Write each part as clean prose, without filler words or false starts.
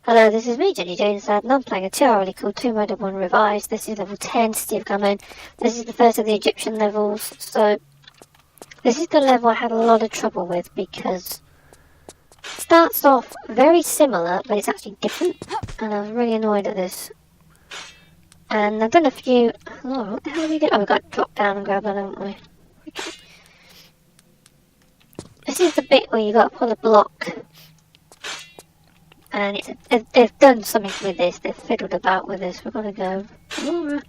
Hello, this is me, Jenny James, and I'm playing a TRLE called 2-1 Revised. This is level 10, City of Khamoon. This is the first of the Egyptian levels, so this is the level I had a lot of trouble with because it starts off very similar, but it's actually different, and I was really annoyed at this. And I've done a few... Oh, what the hell are we doing? Oh, we've got to drop down and grab that, haven't we? Okay. This is the bit where you've got to pull a block. And they've done something with this, they've fiddled about with this, we've got to go. Lara.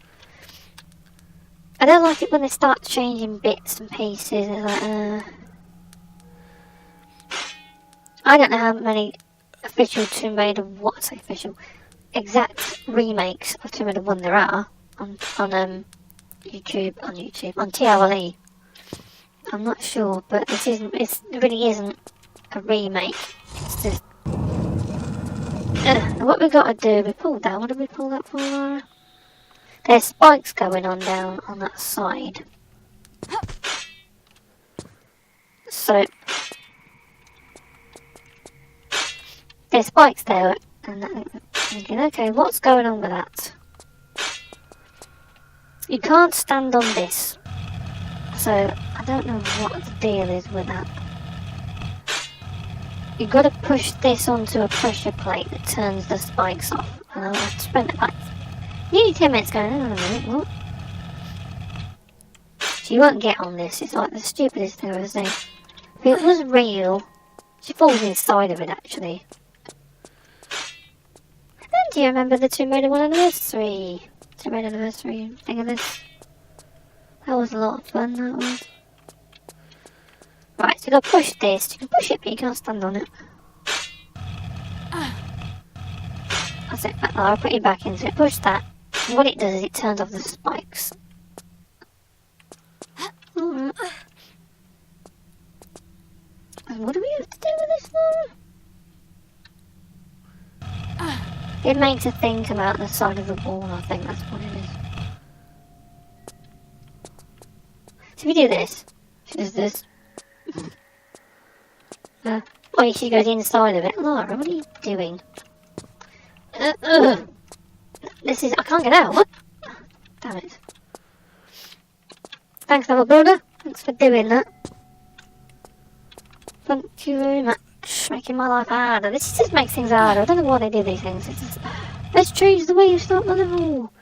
I don't like it when they start changing bits and pieces, it's like, I don't know how many official Tomb Raider, exact remakes of Tomb Raider 1 there are on YouTube, on TRLE. I'm not sure, but this isn't, it really isn't a remake, it's just... what we got to do, we pulled that. What did we pull that for, Lara? There's spikes going on down on that side. So there's spikes there, and I'm thinking, okay, what's going on with that? You can't stand on this, so I don't know what the deal is with that. You've got to push this onto a pressure plate that turns the spikes off. And I'll have to spend like nearly 10 minutes going, hang on a minute, what? She won't get on this, it's like the stupidest thing I've ever seen. If it was real, she falls inside of it actually. And do you remember the Tomb Raider 1 anniversary? Tomb Raider anniversary thing of this? That was a lot of fun, that was. Right, so you gotta push this. You can push it, but you can't stand on it. That's it. I'll put you back into it. Push that. And what it does is it turns off the spikes. Alright. And what do we have to do with this now? It makes a thing come out the side of the wall, I think that's what it is. So if you do this, she does this. Oh, she goes inside of it. Lara, what are you doing? This is... I can't get out. What? Damn it. Thanks, little brother. Thanks for doing that. Thank you very much. Making my life harder. This just makes things harder. I don't know why they do these things. It's just... Let's change the way you start the level.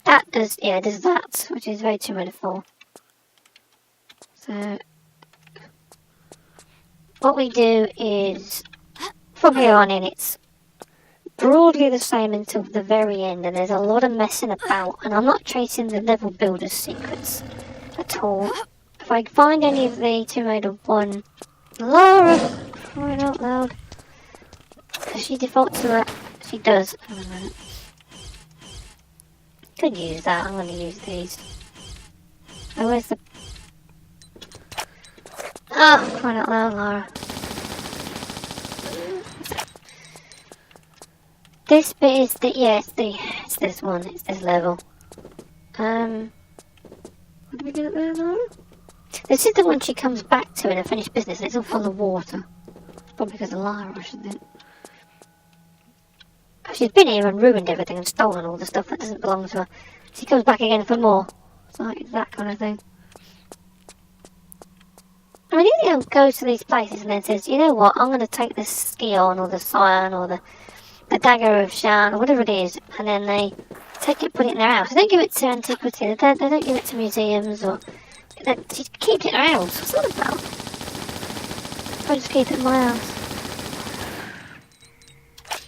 That does... Yeah, it does that. Which is very Tomb Raider 4. So... What we do is, from here on in, it's broadly the same until the very end, and there's a lot of messing about, and I'm not chasing the level builder's secrets at all. If I find any of the Tomb Raider 1, Lara, crying out loud, because she defaults to that, she does. Could use that, I'm going to use these. Oh, where's the... Oh, crying out loud, Lara. This bit is the, yeah, it's this one, it's this level. What do we do there, Lara? This is the one she comes back to in a finished business, and it's all full of water. Probably because of Lara, I should think. She's been here and ruined everything and stolen all the stuff that doesn't belong to her. She comes back again for more. It's like that kind of thing. I mean, Ilio goes to these places and then says, you know what, I'm going to take this Scion or the Scion or the Dagger of Shan or whatever it is, and then they take it, put it in their house. They don't give it to antiquity, they don't give it to museums, or she keeps it in her house. What's that about? I just keep it in my house.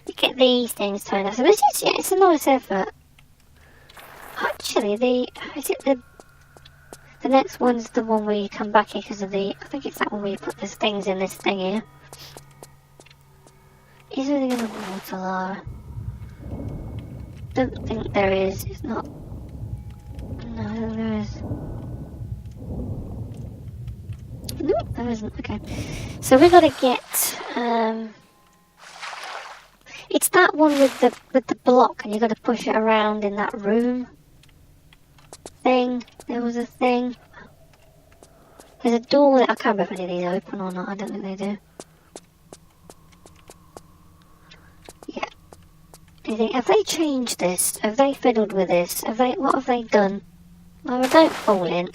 You get these things turned out. So this is, yeah, it's a nice effort. Actually, the next one's the one where you come back here because of the... I think it's that one where you put these things in this thing here. Is there anything in the water, Lara? Don't think there is. It's not... No, I don't think there is. Nope, there isn't. Okay. So we've got to get... It's that one with the block and you've got to push it around in that room. Thing. There was a thing. There's a door that I can't remember if any of these open or not. I don't think they do. Yeah. You think, have they changed this? Have they fiddled with this? What have they done? Lara, don't fall in.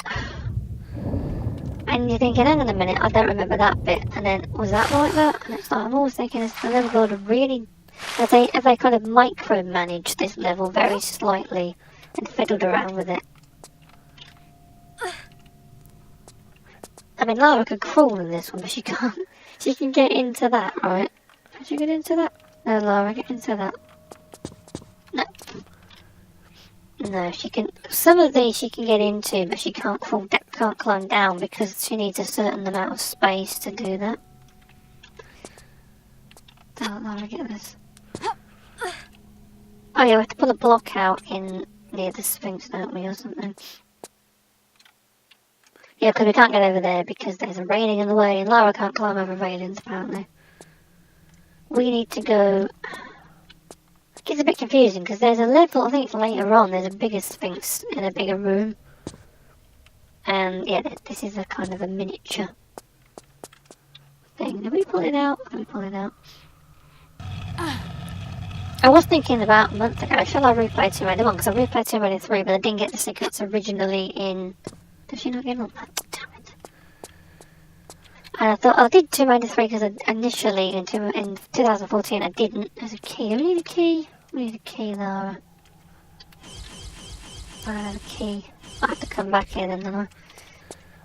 And you're thinking, hang on a minute, I don't remember that bit. And then, was that like that? And it's like, I'm always thinking, has the level builder really... Have they kind of micromanaged this level very slightly and fiddled around with it? I mean, Lara could crawl in this one, but she can't. She can get into that, right? Can she get into that? No, Lara, get into that. No. No, she can. Some of these she can get into, but she can't climb down because she needs a certain amount of space to do that. Oh, Lara, get this. Oh yeah, we have to pull a block out in near the Sphinx, don't we, or something? Yeah, because we can't get over there because there's a railing in the way, and Lara can't climb over railings, apparently. We need to go... It gets a bit confusing, because there's a level, I think it's later on, there's a bigger Sphinx in a bigger room. And, yeah, this is a kind of a miniature thing. Did we pull it out? Did we pull it out? I was thinking about a month ago, shall I replay Tomb Raider 1? Because I replayed Tomb Raider 3, but I didn't get the secrets originally in... Did she not get on that? Damn it. And I thought, I did Tomb Raider 3 because initially in 2014 I didn't. There's a key. Do we need a key? We need a key, Lara. I don't have a key. I have to come back here then, don't I?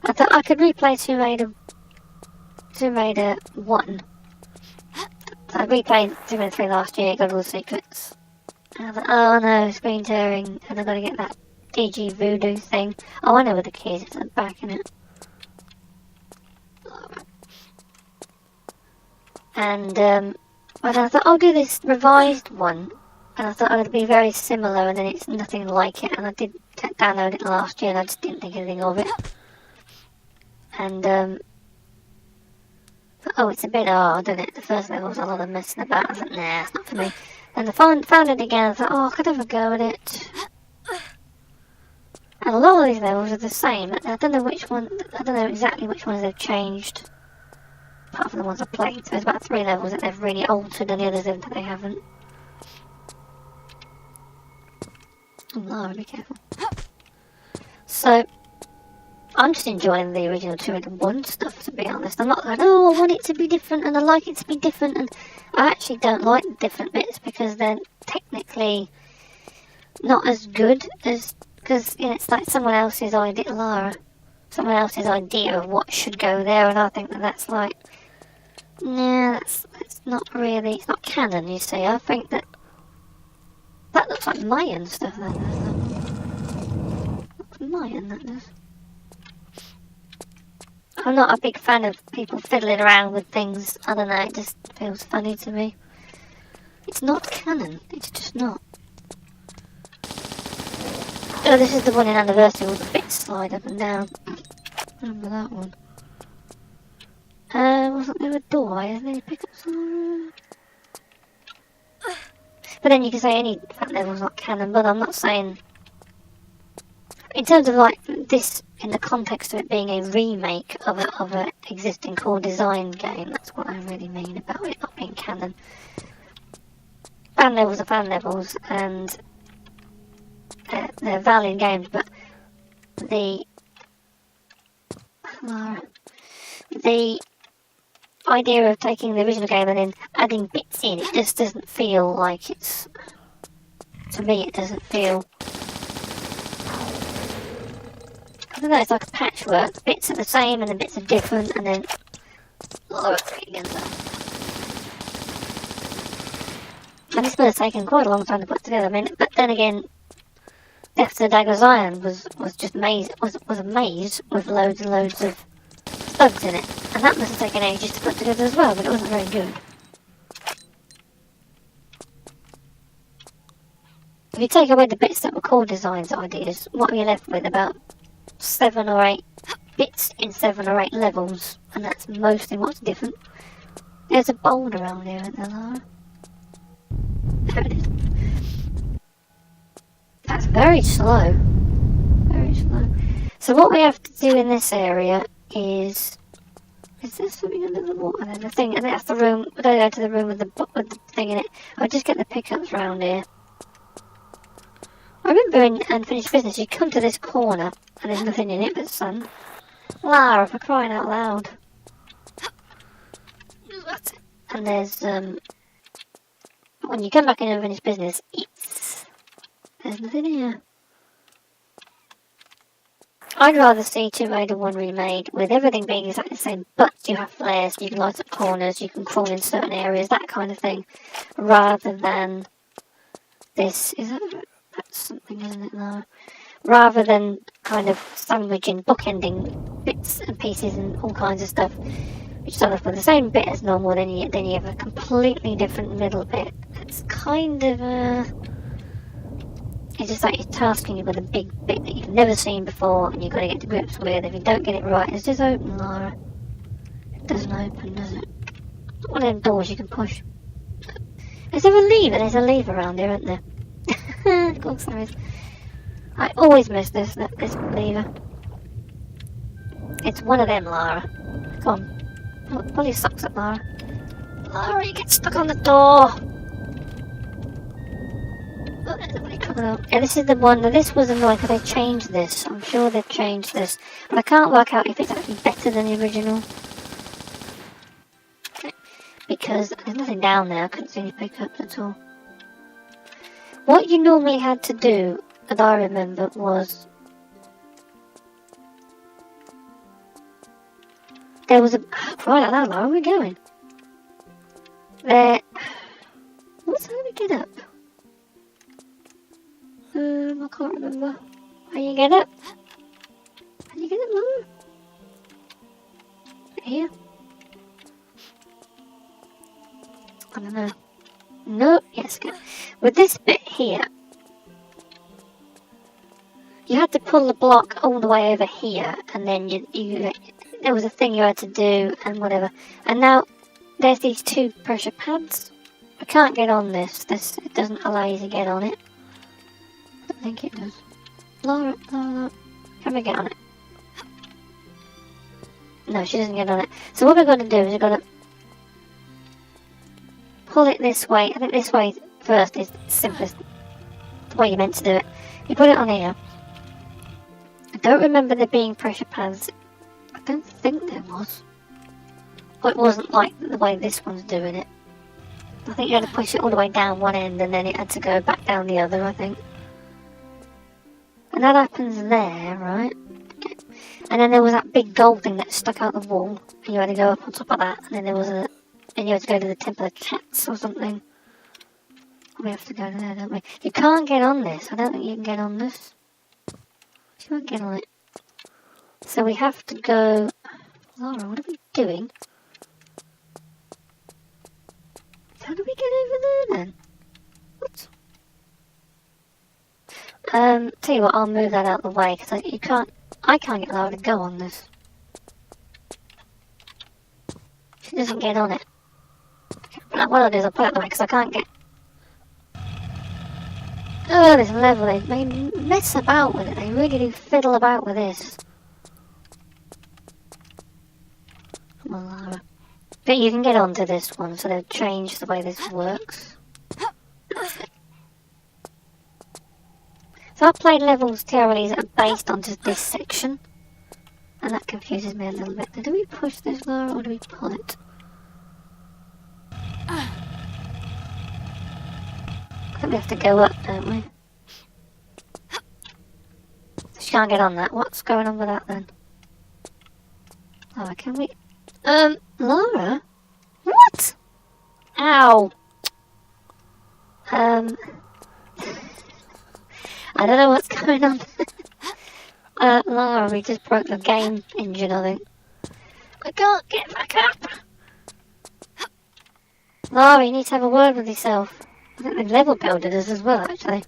I thought I could replay Tomb Raider 1. So I replayed Tomb Raider 3 last year, got all the secrets. And I thought, oh no, screen tearing, and I've got to get that DG voodoo thing. Oh, I know where the key is, it's at the back, isn't it? And, I thought, I'll do this revised one. And I thought it would be very similar, and then it's nothing like it. And I did download it last year, and I just didn't think anything of it. And, oh, it's a bit hard, isn't it? The first level was a lot of messing about. I thought, nah, it's not for me. And I found it again, I thought, oh, I could have a go at it. And a lot of these levels are the same. I don't know which one, I don't know exactly which ones they've changed. Apart from the ones I've played. So there's about 3 levels that they've really altered, and the others that they haven't. Oh, Lara, be careful. So, I'm just enjoying the original 201 stuff, to be honest. I'm not like, oh, I want it to be different, and I like it to be different, and I actually don't like the different bits, because they're technically not as good as, because, you know, it's like someone else's idea, Lara, someone else's idea of what should go there, and I think that that's like, nah, that's not really, it's not canon, you see. I think that looks like Mayan stuff, that does. Looks Mayan, that does. I'm not a big fan of people fiddling around with things. I don't know, it just feels funny to me. It's not canon, it's just not. Oh, this is the one in Anniversary with the bits slide up and down. Remember that one. Wasn't there a door? Isn't there pickups? But then you can say any fat level's not canon, but I'm not saying... In terms of like this, in the context of it being a remake of an existing core design game, that's what I really mean about it not being canon. Fan levels are fan levels, and they're valid games, but the idea of taking the original game and then adding bits in, it just doesn't feel like it's... To me, it doesn't feel... I don't know, it's like a patchwork. The bits are the same and the bits are different, and then... And this would have taken quite a long time to put together. I mean, but then again, Death to the Dagger of Zion was just a maze with loads and loads of bugs in it, and that must have taken ages to put together as well, but it wasn't very good. If you take away the bits that were core designs ideas, what are you left with? About 7 or 8 bits in 7 or 8 levels, and that's mostly what's different. There's a boulder around here, isn't there, Lara? There it is. That's very slow. Very slow. So what we have to do in this area is Is there something under the water? And then the thing, and that's the room. We don't go to the room with the thing in it. I'll just get the pickups round here. I remember in Unfinished Business, you come to this corner, and there's nothing in it but sun. Lara, for crying out loud. And there's, when you come back in Unfinished Business, there's nothing here. I'd rather see Tomb Raider 1 remade with everything being exactly the same, but you have flares, you can light up corners, you can crawl in certain areas, that kind of thing, rather than this. That's something, isn't it, Lara? Rather than kind of sandwiching, bookending bits and pieces and all kinds of stuff, which start off with the same bit as normal, then you have a completely different middle bit. It's kind of it's just like you're tasking you with a big bit that you've never seen before and you've got to get to grips with. If you don't get it right, it's just open, Lara. It doesn't open, does it? One of them doors you can push. Is there a lever? There's a lever around here, isn't there? Of course there is. I always miss this lever. It's one of them, Lara. Come on. Pull your socks up, Lara. Lara, you get stuck on the door! Yeah, this is the one. This was annoying because they changed this. I'm sure they've changed this. But I can't work out if it's actually better than the original. Because there's nothing down there. I couldn't see any pickups at all. What you normally had to do, that I remember, was... There was a... Right out loud, where are we going? There... What's how do we get up? I can't remember. How you get up? How you get up, Mum? Here? I don't know. No, yes, good. With this bit here, you had to pull the block all the way over here, and then there was a thing you had to do, and whatever. And now, there's these two pressure pads. I can't get on this. It doesn't allow you to get on it. I think it does. Lara, can we get on it? No, she doesn't get on it. So what we're going to do is we're going to pull it this way. I think this way first is the simplest, the way you're meant to do it. You put it on here. I don't remember there being pressure pads. I don't think there was. Or it wasn't like the way this one's doing it. I think you had to push it all the way down one end and then it had to go back down the other, I think. And that happens there, right? Okay. And then there was that big gold thing that stuck out the wall. And you had to go up on top of that. And then there was and you had to go to the Temple of Cats or something. We have to go there, don't we? You can't get on this. I don't think you can get on this. You can't get on it. So we have to go... Lara, what are we doing? How do we get over there then? What? Tell you what, I'll move that out of the way, because I can't get Lara to go on this. She doesn't get on it. But what I'll do is I'll put it out of the way, because I can't get... Oh, this level, they mess about with it, they really do fiddle about with this. Come on, Lara. But you can get onto this one, so they've changed the way this works. So I've played levels TRLEs that are based on just this section. And that confuses me a little bit. Do we push this, Lara, or do we pull it? I think we have to go up, don't we? She can't get on that. What's going on with that then? Oh, can we... Lara? What? Ow! I don't know what's going on. Lara, we just broke the game engine, I think. I can't get back up! Lara, you need to have a word with yourself. I think the level builder does as well, actually.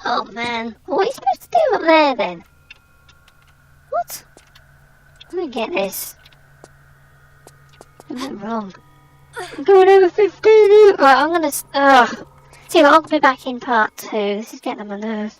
Oh man, what are you supposed to do up there then? What? Let me get this. I went wrong. I'm going over 15. Right, I'm gonna... See what, I'll be back in part 2. This is getting on my nerves.